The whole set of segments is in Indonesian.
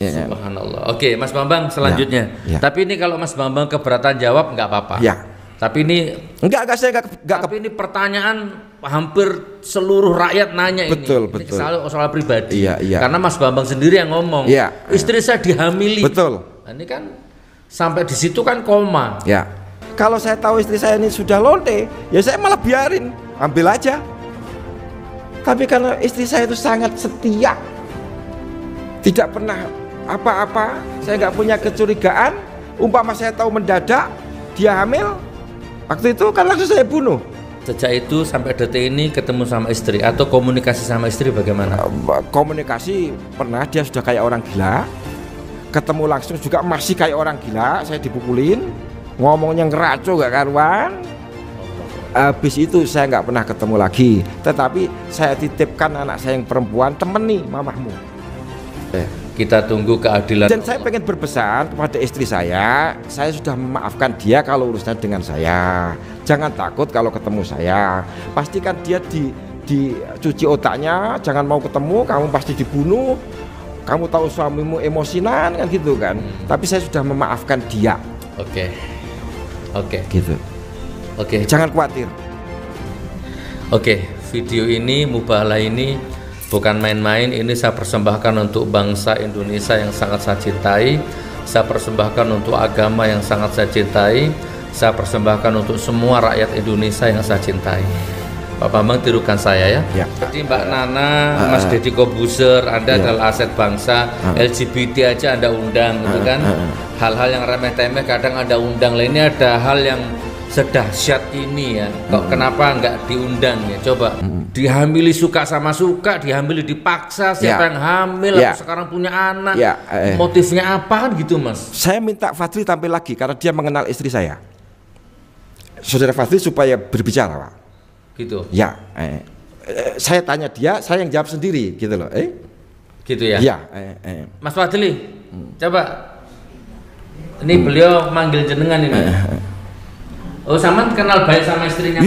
Subhanallah. Oke, Mas Bambang selanjutnya. Tapi ini kalau Mas Bambang keberatan jawab nggak apa-apa. Tapi ini tapi ini pertanyaan hampir seluruh rakyat nanya betul, ini. Betul. Ini soal pribadi. Karena Mas Bambang sendiri yang ngomong. Istri saya dihamili. Betul. Nah, ini kan sampai di situ kan koma. Kalau saya tahu istri saya ini sudah lonte, ya saya malah biarin, ambil aja. Tapi karena istri saya itu sangat setia, tidak pernah apa-apa, saya nggak punya kecurigaan. Umpama saya tahu mendadak dia hamil, waktu itu kan langsung saya bunuh. Sejak itu sampai detik ini ketemu sama istri atau komunikasi sama istri bagaimana? Komunikasi pernah, dia sudah kayak orang gila. Ketemu langsung juga masih kayak orang gila, saya dipukulin. Ngomongnya ngeraco gak karuan. Habis itu saya nggak pernah ketemu lagi. Tetapi saya titipkan anak saya yang perempuan, temeni mamahmu. Kita tunggu keadilan. Dan saya pengen berpesan kepada istri saya sudah memaafkan dia kalau urusan dengan saya. Jangan takut kalau ketemu saya. Pastikan dia dicuci otaknya, jangan mau ketemu, kamu pasti dibunuh. Kamu tahu suamimu emosinan kan gitu kan. Tapi saya sudah memaafkan dia. Oke. Gitu. Jangan khawatir. Video ini, mubahalah ini bukan main-main. Ini saya persembahkan untuk bangsa Indonesia yang sangat saya cintai. Saya persembahkan untuk agama yang sangat saya cintai. Saya persembahkan untuk semua rakyat Indonesia yang saya cintai. Pak Bambang tirukan saya ya. Jadi Mbak Nana, Mas Deddy Kobuser, Anda adalah aset bangsa. LGBT aja Anda undang gitu kan. Hal-hal yang remeh-temeh kadang Anda undang. Ini ada hal yang sedahsyat ini ya. Kok kenapa nggak diundang ya? Coba dihamili suka sama suka, dihamili dipaksa, siapa yang hamil atau sekarang punya anak, motifnya apa kan gitu Mas? Saya minta Fadli tampil lagi karena dia mengenal istri saya. Saudara Fadli supaya berbicara Pak. Gitu. Saya tanya dia, saya yang jawab sendiri gitu loh. Gitu ya. Mas Fadli, coba. Ini beliau manggil jenengan ini. Oh, sama kenal baik sama istrinya.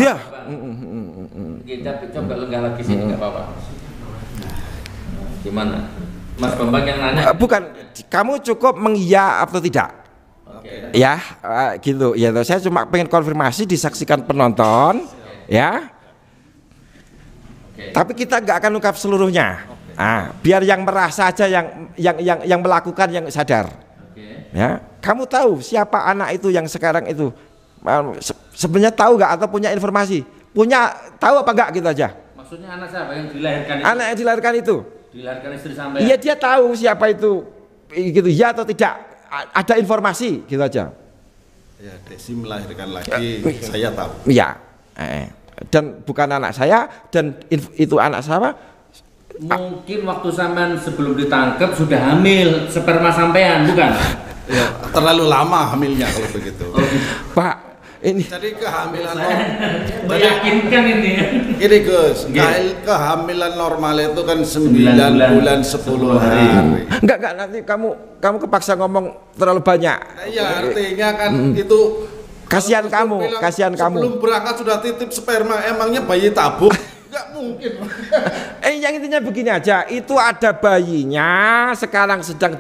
Tapi coba lenggah lagi sini nggak apa-apa. Gimana? Mas Bambang yang nanya. Bukan, kamu cukup mengiya atau tidak? Gitu. Ya, saya cuma pengen konfirmasi disaksikan penonton, ya. Tapi kita nggak akan ungkap seluruhnya. Biar yang merasa aja yang melakukan yang sadar. Ya, kamu tahu siapa anak itu yang sekarang itu? Sebenarnya tahu nggak atau punya informasi? Tahu apa nggak gitu aja? Maksudnya anak siapa yang dilahirkan itu? Anak yang dilahirkan itu. Dilahirkan istri sampai. Iya, dia tahu siapa itu, gitu ya atau tidak? Ada informasi gitu aja. Ya, Desi melahirkan lagi, saya tahu. Iya. Dan bukan anak saya, dan itu anak saya. Mungkin waktu sampean sebelum ditangkap sudah hamil sperma sampean, bukan? Ya, terlalu lama hamilnya kalau begitu. Pak, ini. Jadi kehamilan meyakinkan ini. Ini Gus, kehamilan normal itu kan 9 bulan 10 hari. Enggak, nanti kamu kepaksa ngomong terlalu banyak. Iya, artinya kan itu kasihan kamu. Sebelum berangkat sudah titip sperma, emangnya bayi tabung? Enggak mungkin. Yang intinya begini aja, itu ada bayinya, sekarang sedang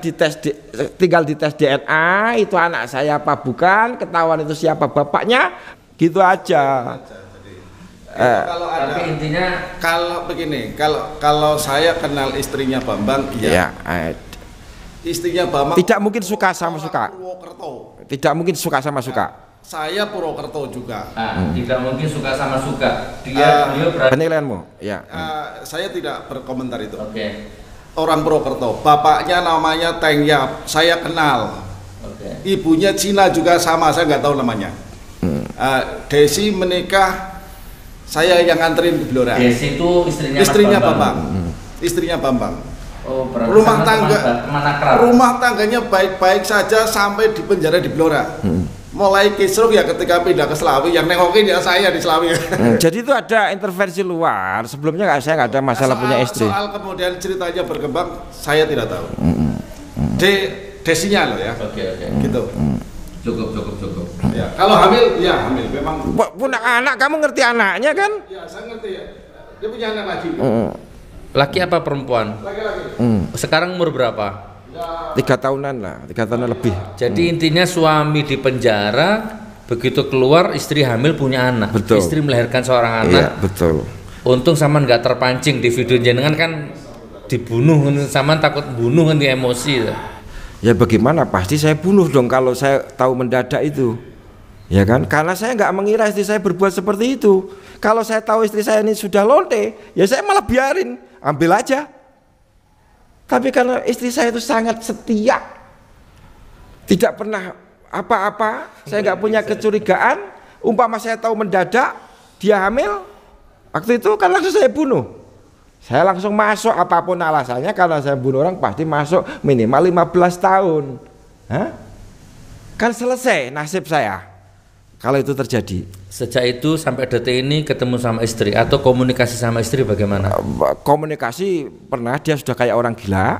tinggal dites DNA, itu anak saya apa bukan, ketahuan itu siapa bapaknya, gitu aja. Kalau ada, tapi intinya kalau begini, kalau saya kenal istrinya Bambang, istrinya Bambang tidak mungkin suka sama suka. Tidak mungkin suka sama suka. Saya Purwokerto juga. Tidak mungkin suka sama suka. Beliau berarti penilaianmu. Saya tidak berkomentar itu. Orang Purwokerto, bapaknya namanya Teng Yap, saya kenal. Ibunya Cina juga sama, saya nggak tahu namanya. Desi menikah, saya yang nganterin ke Blora. Desi itu istrinya Bambang. Istrinya Bambang. Rumah tangganya baik-baik saja sampai di penjara di Blora. Mulai kisruh ya ketika pindah ke Selawi, yang nengokin ya saya di Selawi. Jadi itu ada intervensi luar. Sebelumnya saya nggak ada masalah punya istri. Soal kemudian ceritanya berkembang, saya tidak tahu. Desinya loh ya. Gitu. Cukup. Ya, kalau hamil, ya hamil. Memang. Punya anak, kamu ngerti anaknya kan? Ya, saya ngerti ya. Dia punya anak lagi. Laki apa perempuan? Laki-laki. Sekarang umur berapa? 3 tahunan lah, 3 tahunan lebih. Jadi intinya suami di penjara, begitu keluar istri hamil punya anak. Betul. Istri melahirkan seorang anak. Iya, betul. Untung Saman nggak terpancing di video jenengan kan dibunuh, Saman takut bunuh nanti emosi. Ya bagaimana, pasti saya bunuh dong kalau saya tahu mendadak itu. Ya kan, karena saya nggak mengira istri saya berbuat seperti itu. Kalau saya tahu istri saya ini sudah lonte, ya saya malah biarin, ambil aja. Tapi karena istri saya itu sangat setia, tidak pernah apa-apa, saya nggak punya kecurigaan. Umpama saya tahu mendadak dia hamil, waktu itu kan langsung saya bunuh. Saya langsung masuk apapun alasannya, karena saya bunuh orang pasti masuk minimal 15 tahun. Hah? Kan selesai nasib saya kalau itu terjadi. Sejak itu sampai detik ini ketemu sama istri atau komunikasi sama istri bagaimana? Komunikasi pernah, dia sudah kayak orang gila.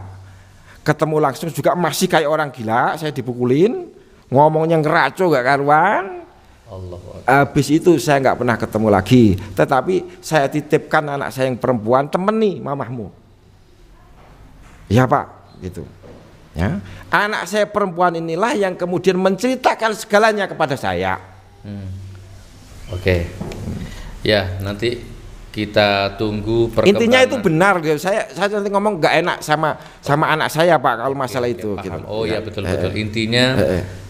Ketemu langsung juga masih kayak orang gila, saya dipukulin, ngomongnya ngeraco gak karuan. Habis itu saya nggak pernah ketemu lagi. Tetapi saya titipkan anak saya yang perempuan, temeni mamahmu. Ya Pak, gitu. Ya. Anak saya perempuan inilah yang kemudian menceritakan segalanya kepada saya. Oke. Ya, nanti kita tunggu perkembangan. Intinya itu benar, saya nanti ngomong nggak enak sama anak saya Pak kalau masalah itu. Gitu. Oh ya betul. Intinya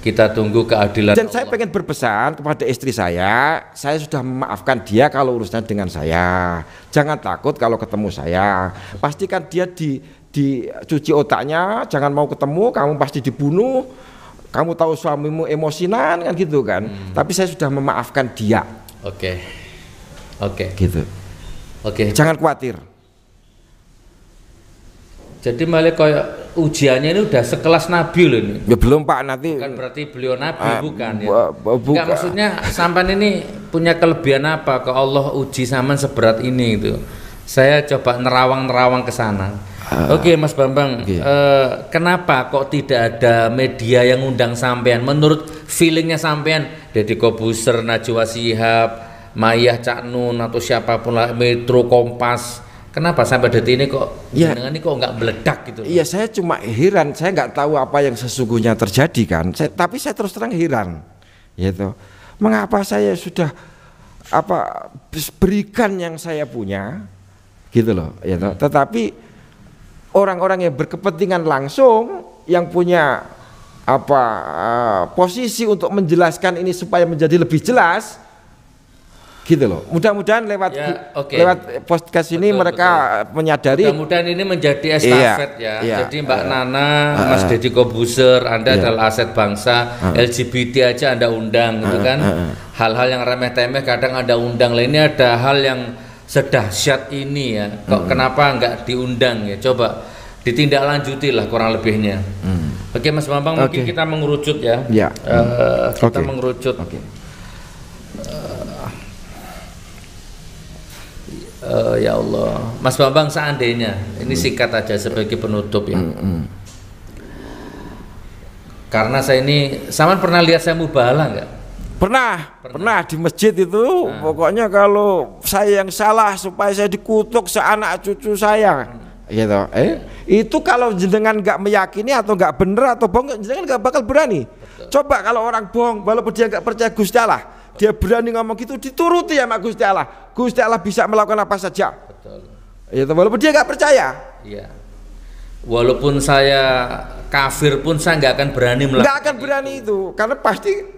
kita tunggu keadilan. Dan saya pengen berpesan kepada istri saya sudah memaafkan dia kalau urusannya dengan saya. Jangan takut kalau ketemu saya. Pastikan dia dicuci otaknya, jangan mau ketemu, kamu pasti dibunuh. Kamu tahu suamimu emosinan kan gitu kan. Tapi saya sudah memaafkan dia. Oke. Gitu. Oke. Jangan khawatir. Jadi malah kayak ujiannya ini udah sekelas nabi loh ini. Ya belum Pak, nanti. Bukan berarti beliau nabi, bukan ya. Bukan. Enggak, maksudnya sampan ini punya kelebihan apa ke Allah uji Saman seberat ini itu. Saya coba nerawang ke sana. Oke Mas Bambang, kenapa kok tidak ada media yang undang sampean? Menurut feelingnya sampean, Deddy Kobuser, Najwa Shihab, Mayah Cak Nun atau siapapun lah, Metro, Kompas, kenapa sampai detik ini kok jenengan ini kok nggak meledak gitu? Iya, saya cuma heran, saya nggak tahu apa yang sesungguhnya terjadi kan. Tapi saya terus terang heran, gitu. Mengapa saya sudah berikan yang saya punya, gitu loh, gitu. Tetapi orang-orang yang berkepentingan langsung yang punya posisi untuk menjelaskan ini supaya menjadi lebih jelas, gitu loh. Mudah-mudahan lewat podcast ini mereka menyadari. Mudah-mudahan ini menjadi estafet Jadi Mbak Nana, Mas Deddy Kobuser, Anda adalah aset bangsa. LGBT aja Anda undang, gitu kan? Hal-hal yang remeh-temeh kadang Anda undang. Lah ini ada hal yang sedahsyat ini ya, kok kenapa nggak diundang ya? Coba ditindaklanjuti lah kurang lebihnya. Oke Mas Bambang, mungkin kita mengerucut ya. Kita mengerucut. Ya Allah, Mas Bambang, seandainya ini singkat aja sebagai penutup ya. Karena saya ini, Saman pernah lihat saya mubahalah nggak? Pernah di masjid itu. Pokoknya kalau saya yang salah supaya saya dikutuk seanak cucu saya, gitu. Itu kalau jenengan nggak meyakini atau nggak bener atau bohong, jenengan nggak bakal berani. Coba kalau orang bohong, walaupun dia nggak percaya Gusti Allah, dia berani ngomong gitu, dituruti ya sama Gusti Allah. Gusti Allah bisa melakukan apa saja. Itu walaupun dia nggak percaya. Iya. Walaupun saya kafir pun saya nggak akan berani melakukan. Nggak akan berani itu, karena pasti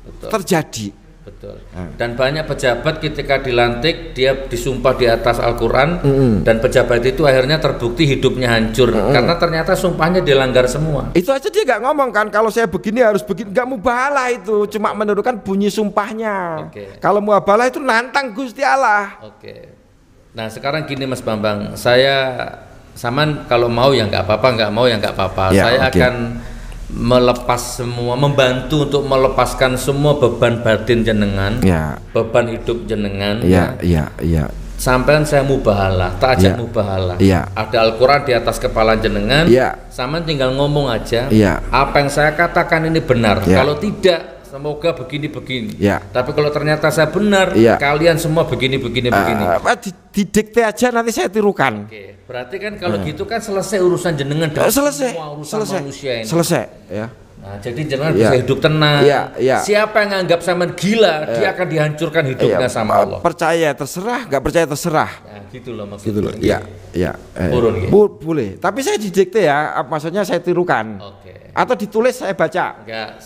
terjadi. Betul. Dan banyak pejabat ketika dilantik dia disumpah di atas Al-Quran, dan pejabat itu akhirnya terbukti hidupnya hancur karena ternyata sumpahnya dilanggar semua. Itu aja dia nggak ngomong kan, kalau saya begini harus begini, nggak mubahalah itu, cuma menurutkan bunyi sumpahnya. Kalau mubahalah itu nantang Gusti Allah. Nah sekarang gini Mas Bambang, saya Saman kalau mau ya nggak apa-apa, nggak mau ya nggak apa-apa. Saya akan melepas semua, membantu untuk melepaskan semua beban batin jenengan, beban hidup jenengan. Sampean saya mubahalah, tak ajak mubahalah. Ada Al-Quran di atas kepala jenengan. Saman tinggal ngomong aja. Apa yang saya katakan ini benar. Kalau tidak, semoga begini-begini. Ya. Tapi kalau ternyata saya benar, ya. Kalian semua begini-begini. Didikte aja nanti saya tirukan. Oke. Berarti kan kalau gitu kan selesai urusan jenengan dan semua urusan manusia ini. Selesai, ya. Nah, jadi jenengan bisa hidup tenang. Siapa yang nganggap sampean gila, dia akan dihancurkan hidupnya sama Allah. Percaya terserah, nggak percaya terserah. Nah, gitu loh maksudnya. Gitu loh. Iya. Boleh. Tapi saya didikte ya, maksudnya saya tirukan. Oke. Atau ditulis saya baca. Enggak,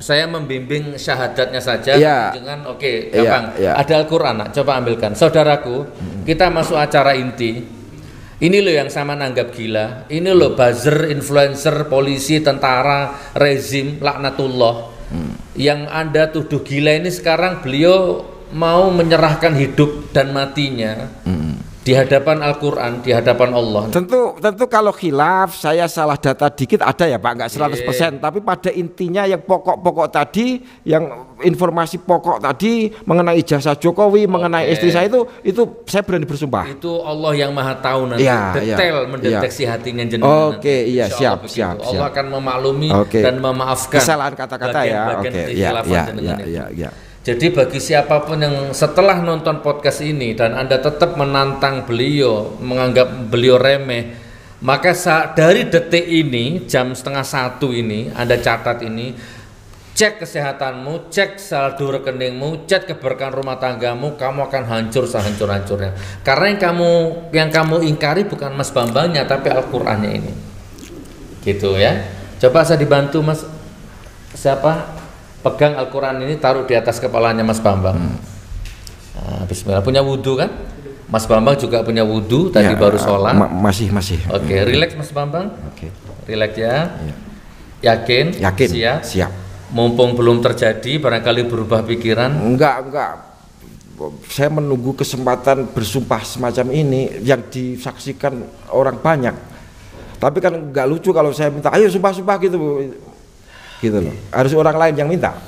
saya membimbing syahadatnya saja. Jangan gampang. Ada Al-Qur'an, coba ambilkan. Saudaraku, kita masuk acara inti. Ini loh yang sama nanggap gila. Ini loh buzzer, influencer, polisi, tentara, rezim, laknatullah. Yang Anda tuduh gila ini sekarang beliau mau menyerahkan hidup dan matinya di hadapan Al-Qur'an, di hadapan Allah. Tentu kalau khilaf saya salah data dikit ada ya Pak, nggak 100%, tapi pada intinya yang pokok-pokok tadi, yang informasi pokok tadi mengenai ijazah Jokowi, mengenai istri saya itu saya berani bersumpah. Itu Allah yang Maha tahu nanti detail mendeteksi hatinya jenengan. Siap. Allah akan memaklumi dan memaafkan kesalahan kata-kata ya. Jadi bagi siapapun yang setelah nonton podcast ini dan Anda tetap menantang beliau, menganggap beliau remeh, maka dari detik ini, jam 12:30 ini, Anda catat ini, cek kesehatanmu, cek saldo rekeningmu, cek keberkahan rumah tanggamu, kamu akan hancur sehancur-hancurnya. Karena yang kamu ingkari bukan Mas Bambangnya, tapi Al-Qur'annya ini. Gitu ya. Coba saya dibantu Mas, siapa? Pegang Al-Quran ini, taruh di atas kepalanya Mas Bambang. Nah, bismillah. Punya wudhu kan? Mas Bambang juga punya wudhu, tadi baru sholat. Masih. Oke, relax Mas Bambang. Relax ya. Yakin? Siap. Mumpung belum terjadi, barangkali berubah pikiran. Enggak. Saya menunggu kesempatan bersumpah semacam ini yang disaksikan orang banyak. Tapi kan enggak lucu kalau saya minta, ayo sumpah-sumpah gitu loh. Harus orang lain yang minta.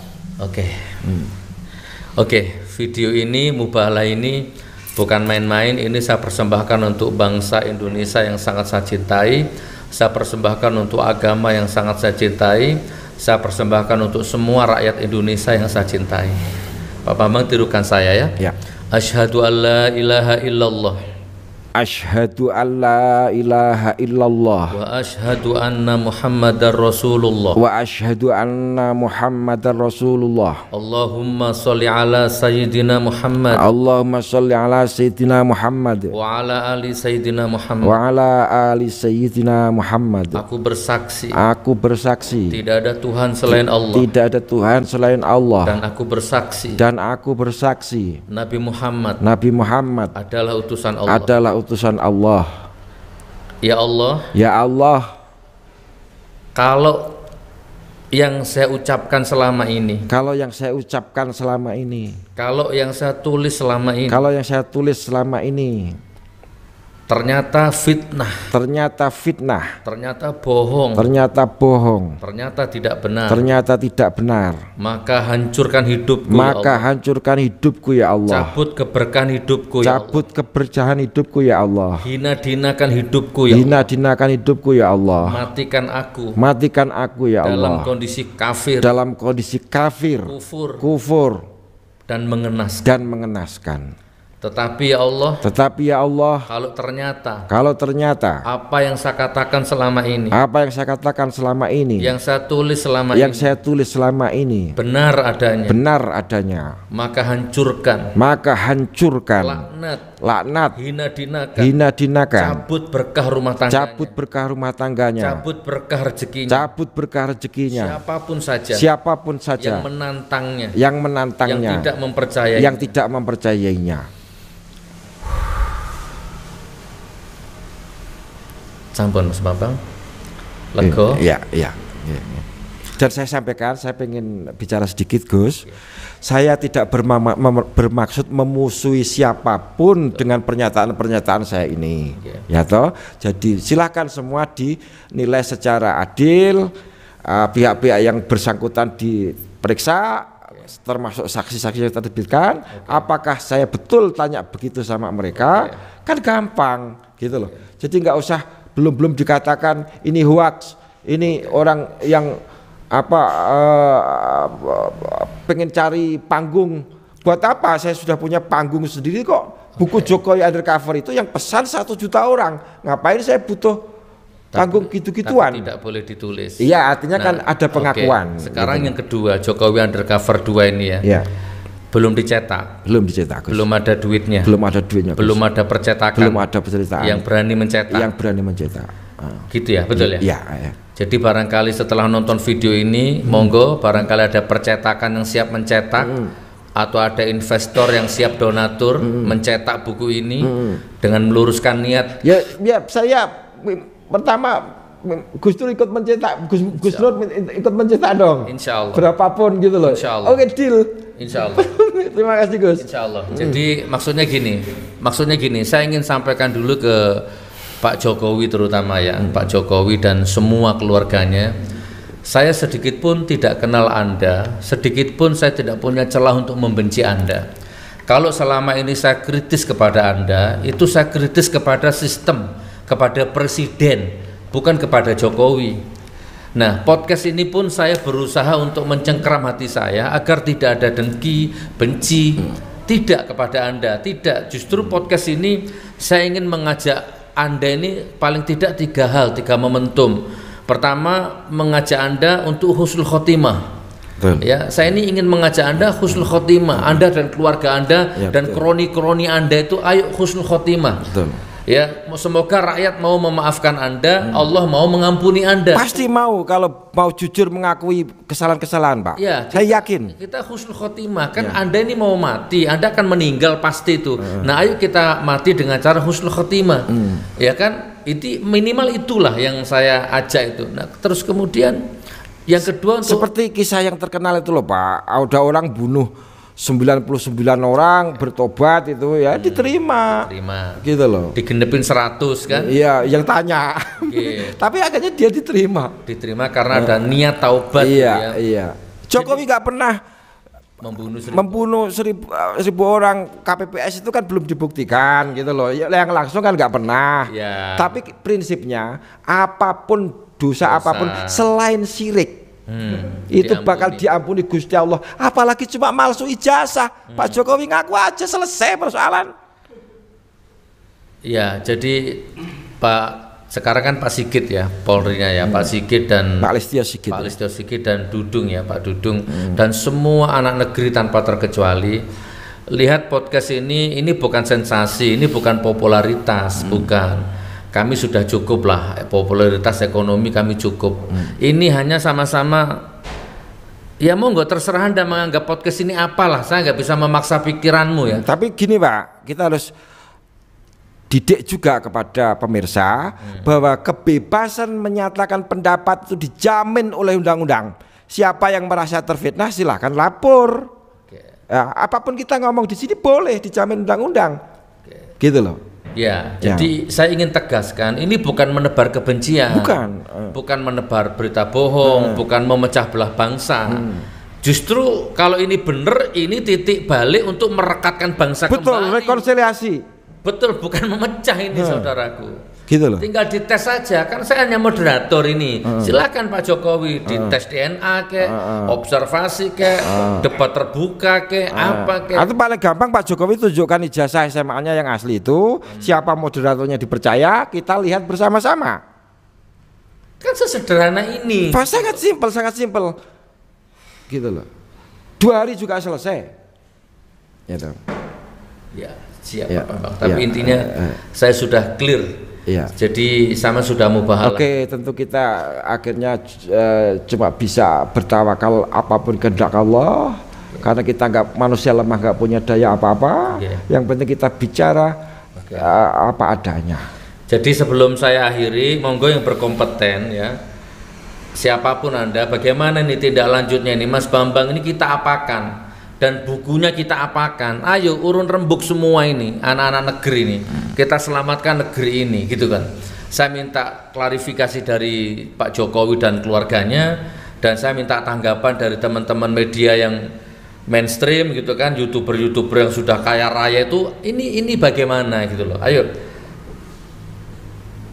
Oke, video ini Mubahalah ini bukan main-main. Ini saya persembahkan untuk bangsa Indonesia yang sangat saya cintai. Saya persembahkan untuk agama yang sangat saya cintai. Saya persembahkan untuk semua rakyat Indonesia yang saya cintai. Pak Bambang tirukan saya ya. Asyhadu an la ilaha illallah. Asyhadu an la ilaha illallah wa asyhadu anna Muhammadar Rasulullah Allahumma sholli ala sayyidina Muhammad wa ala ali sayyidina Muhammad Aku bersaksi tidak ada Tuhan selain Allah dan aku bersaksi Nabi Muhammad adalah utusan Allah. Ya Allah, kalau yang saya ucapkan selama ini, kalau yang saya tulis selama ini, ternyata fitnah, ternyata bohong, ternyata tidak benar, maka hancurkan hidupku ya Allah, cabut keberkahan hidupku ya Allah, hina-dinakan hidupku ya Allah, matikan aku ya Allah dalam kondisi kafir, kufur dan mengenaskan. Tetapi ya Allah, kalau ternyata apa yang saya katakan selama ini, yang saya tulis selama ini, benar adanya, maka hancurkan, laknat, hina-dinakan, cabut berkah rumah tangganya, cabut berkah rezekinya, siapapun saja yang menantangnya, yang tidak mempercayainya. Sampun Mas Bambang, lego. Iya. Dan saya sampaikan, saya pengen bicara sedikit Gus. Saya tidak bermaksud memusuhi siapapun dengan pernyataan-pernyataan saya ini. Ya toh. Jadi silakan semua dinilai secara adil. Pihak-pihak yang bersangkutan diperiksa, termasuk saksi-saksi yang terbitkan. Apakah saya betul tanya begitu sama mereka? Kan gampang gitu loh. Jadi nggak usah belum dikatakan ini hoax, ini orang yang pengen cari panggung. Buat apa? Saya sudah punya panggung sendiri kok. Buku Jokowi Undercover itu yang pesan 1 juta orang. Ngapain saya butuh panggung gitu-gituan? Tapi tidak boleh ditulis. Iya, artinya kan ada pengakuan. Sekarang yang kedua, Jokowi Undercover 2 ini ya. Iya. Belum dicetak. Belum dicetak, Gus. Belum ada duitnya. Belum ada duitnya, Gus. Belum ada percetakan. Belum ada percetakan. Yang berani mencetak. Yang berani mencetak. Gitu ya, betul ya? Iya, iya. Jadi barangkali setelah nonton video ini, monggo barangkali ada percetakan yang siap mencetak atau ada investor yang siap donatur mencetak buku ini dengan meluruskan niat. Ya, saya pertama Gus Dur ikut mencetak, Gus Dur ikut mencetak dong. Insya Allah. Berapapun gitu loh. Insya Allah. Oke, deal. Insya Allah. Terima kasih Gus. Insya Allah. Jadi maksudnya gini, saya ingin sampaikan dulu ke Pak Jokowi terutama ya, Pak Jokowi dan semua keluarganya. Saya sedikit pun tidak kenal Anda, sedikit pun saya tidak punya celah untuk membenci Anda. Kalau selama ini saya kritis kepada Anda, itu saya kritis kepada sistem, kepada presiden, bukan kepada Jokowi. Nah, podcast ini pun saya berusaha untuk mencengkram hati saya agar tidak ada dengki, benci, tidak kepada Anda, tidak. Justru podcast ini saya ingin mengajak Anda ini paling tidak 3 hal, 3 momentum. Pertama, mengajak Anda untuk husnul khotimah. Ya, saya ini ingin mengajak Anda husnul khotimah, Anda dan keluarga Anda dan kroni-kroni Anda itu ayo husnul khotimah. Ya, semoga rakyat mau memaafkan Anda, Allah mau mengampuni Anda. Pasti mau kalau mau jujur mengakui kesalahan-kesalahan, Pak. Ya, saya yakin. Kita husnul khotimah kan Anda ini mau mati, Anda akan meninggal pasti itu. Nah, ayo kita mati dengan cara husnul khotimah. Ya kan? Itu minimal itulah yang saya ajak itu. Nah, terus kemudian yang kedua untuk seperti kisah yang terkenal itu loh, Pak. Ada orang bunuh 99 orang bertobat itu ya diterima gitu loh, digenepin 100 kan, iya yang tanya tapi akhirnya dia diterima karena ada niat taubat. Iya. Jokowi nggak pernah membunuh 1000 orang. KPPS itu kan belum dibuktikan gitu loh, yang langsung kan nggak pernah tapi prinsipnya apapun dosa apapun selain syirik itu bakal diampuni Gusti Allah. Apalagi cuma malsu ijazah. Pak Jokowi ngaku aja selesai persoalan. Ya, jadi sekarang kan Pak Sigit ya, Polri-nya ya, Pak Sigit dan Pak Listio Sigit dan Dudung ya, Pak Dudung dan semua anak negeri tanpa terkecuali. Lihat podcast ini bukan sensasi, ini bukan popularitas, bukan. Kami sudah cukup lah, popularitas ekonomi kami cukup. Ini hanya sama-sama, ya monggo terserah Anda menganggap podcast ini apalah, saya nggak bisa memaksa pikiranmu ya. Tapi gini Pak, kita harus didik juga kepada pemirsa bahwa kebebasan menyatakan pendapat itu dijamin oleh undang-undang. Siapa yang merasa terfitnah silahkan lapor. Ya, apapun kita ngomong di sini boleh dijamin undang-undang, gitu loh. Ya, jadi saya ingin tegaskan ini bukan menebar kebencian, bukan menebar berita bohong, bukan memecah belah bangsa. Justru kalau ini benar, ini titik balik untuk merekatkan bangsa kembali. Betul, rekonsiliasi. Betul, bukan memecah ini saudaraku. Gitu loh. Tinggal dites saja, kan saya hanya moderator ini. Silakan Pak Jokowi dites DNA observasi debat terbuka apa Atau paling gampang Pak Jokowi tunjukkan ijazah SMA-nya yang asli itu, siapa moderatornya dipercaya, kita lihat bersama-sama. Kan sesederhana ini. Sangat simpel. Gitu loh. 2 hari juga selesai. Gitu. Ya, siap Pak. Tapi intinya saya sudah clear. Ya. Jadi sama sudah mubahalah. Oke, tentu kita akhirnya cuma bisa bertawakal apapun kehendak Allah, karena kita manusia lemah, nggak punya daya apa-apa. Yang penting kita bicara apa adanya. Jadi sebelum saya akhiri, monggo yang berkompeten ya, siapapun Anda, bagaimana nih tindak lanjutnya ini, Mas Bambang ini kita apakan? Dan bukunya kita apakan? Ayo urun rembuk semua ini anak-anak negeri ini, kita selamatkan negeri ini gitu kan. Saya minta klarifikasi dari Pak Jokowi dan keluarganya, dan saya minta tanggapan dari teman-teman media yang mainstream gitu kan, youtuber yang sudah kaya raya itu, ini bagaimana gitu loh. Ayo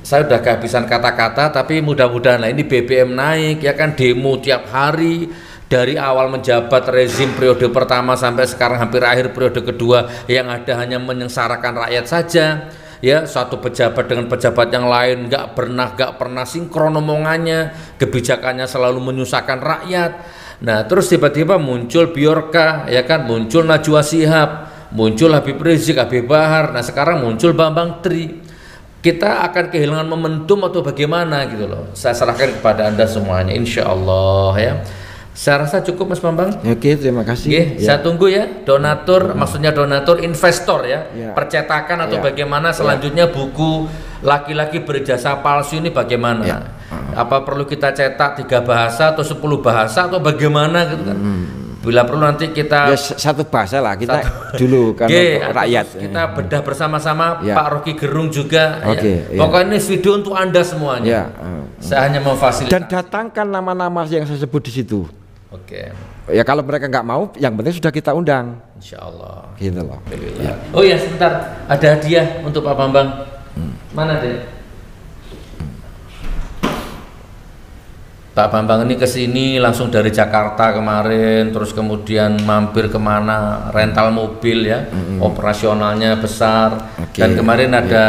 saya udah kehabisan kata-kata, tapi mudah-mudahan lah ini BBM naik ya kan, demo tiap hari dari awal menjabat rezim periode pertama sampai sekarang hampir akhir periode kedua, yang ada hanya menyengsarakan rakyat saja. Ya, satu pejabat dengan pejabat yang lain nggak pernah sinkron omongannya, kebijakannya selalu menyusahkan rakyat. Nah, terus tiba-tiba muncul Biorka, ya kan, muncul Najwa Shihab, muncul Habib Rizik, Habib Bahar. Nah, sekarang muncul Bambang Tri. Kita akan kehilangan momentum atau bagaimana gitu loh. Saya serahkan kepada Anda semuanya, insya Allah ya. Saya rasa cukup Mas Bambang. Oke, terima kasih. Saya tunggu ya donatur, maksudnya donatur investor ya, percetakan atau bagaimana selanjutnya buku laki-laki berijazah palsu ini bagaimana? Apa perlu kita cetak 3 bahasa atau 10 bahasa atau bagaimana gitu kan? Bila perlu nanti kita satu bahasa lah kita dulu kan rakyat. Kita bedah bersama-sama, Pak Rocky Gerung juga. Pokoknya ini video untuk Anda semuanya. Saya hanya memfasilitasi. Dan datangkan nama-nama yang saya sebut di situ. Ya kalau mereka nggak mau, yang penting sudah kita undang. Insya Allah. Gitu loh. Ya. Oh ya sebentar, ada hadiah untuk Pak Bambang. Mana deh? Pak Bambang ini kesini langsung dari Jakarta kemarin, terus kemudian mampir kemana, rental mobil ya, operasionalnya besar. Dan kemarin ada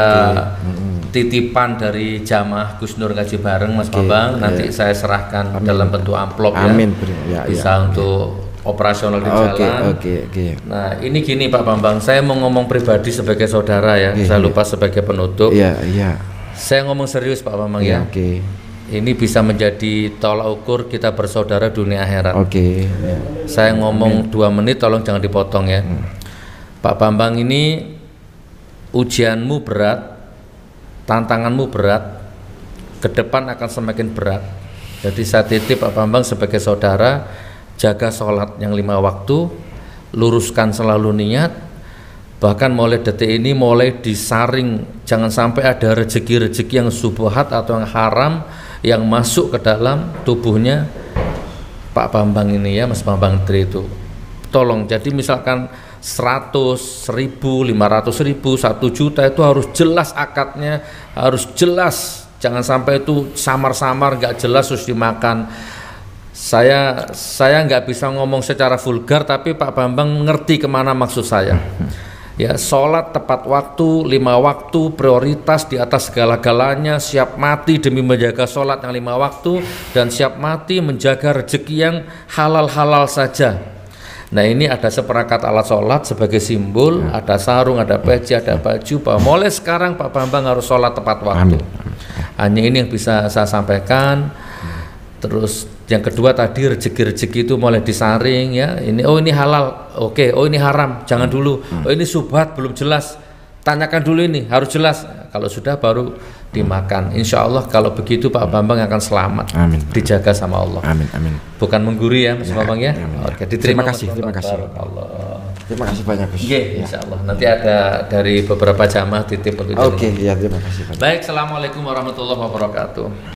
titipan dari jamaah Gus Nur Ngaji Bareng Mas Bambang, nanti saya serahkan dalam bentuk amplop ya, bisa untuk operasional di jalan. Nah ini gini Pak Bambang, saya mau ngomong pribadi sebagai saudara ya, saya lupa sebagai penutup. Saya ngomong serius Pak Bambang ya. Ini bisa menjadi tolak ukur kita bersaudara dunia akhirat. Saya ngomong 2 menit, tolong jangan dipotong ya. Pak Bambang, ini ujianmu berat, tantanganmu berat, ke depan akan semakin berat. Jadi saya titip Pak Bambang sebagai saudara, jaga sholat yang 5 waktu, luruskan selalu niat, bahkan mulai detik ini mulai disaring, jangan sampai ada rezeki-rezeki yang subhat atau yang haram yang masuk ke dalam tubuhnya Pak Bambang ini ya, Mas Bambang Tri itu. Tolong, jadi misalkan 100, 1000, 500.000, 1 juta itu harus jelas akadnya, harus jelas, jangan sampai itu samar-samar nggak jelas terus dimakan. Saya nggak bisa ngomong secara vulgar, tapi Pak Bambang ngerti kemana maksud saya. Ya, sholat tepat waktu, 5 waktu, prioritas di atas segala-galanya, siap mati demi menjaga sholat yang 5 waktu, dan siap mati menjaga rezeki yang halal-halal saja. Nah ini ada seperangkat alat sholat sebagai simbol, ada sarung, ada peci, ada baju, bahwa mulai sekarang Pak Bambang harus sholat tepat waktu. Hanya ini yang bisa saya sampaikan. Terus yang kedua tadi rezeki-rezeki itu mulai disaring ya. Ini oh ini halal, oke. Oh ini haram, jangan dulu. Oh ini subhat, belum jelas. Tanyakan dulu ini, harus jelas. Kalau sudah baru dimakan. Insya Allah kalau begitu Pak Bambang akan selamat. Amin. Dijaga sama Allah. Amin. Amin. Bukan mengguri ya Mas Bambang ya. Oke, terima kasih. Terima kasih. Terima kasih banyak Gus. Insya Allah. Nanti ada dari beberapa jamaah titip untuk ya terima kasih. Baik, assalamualaikum warahmatullahi wabarakatuh.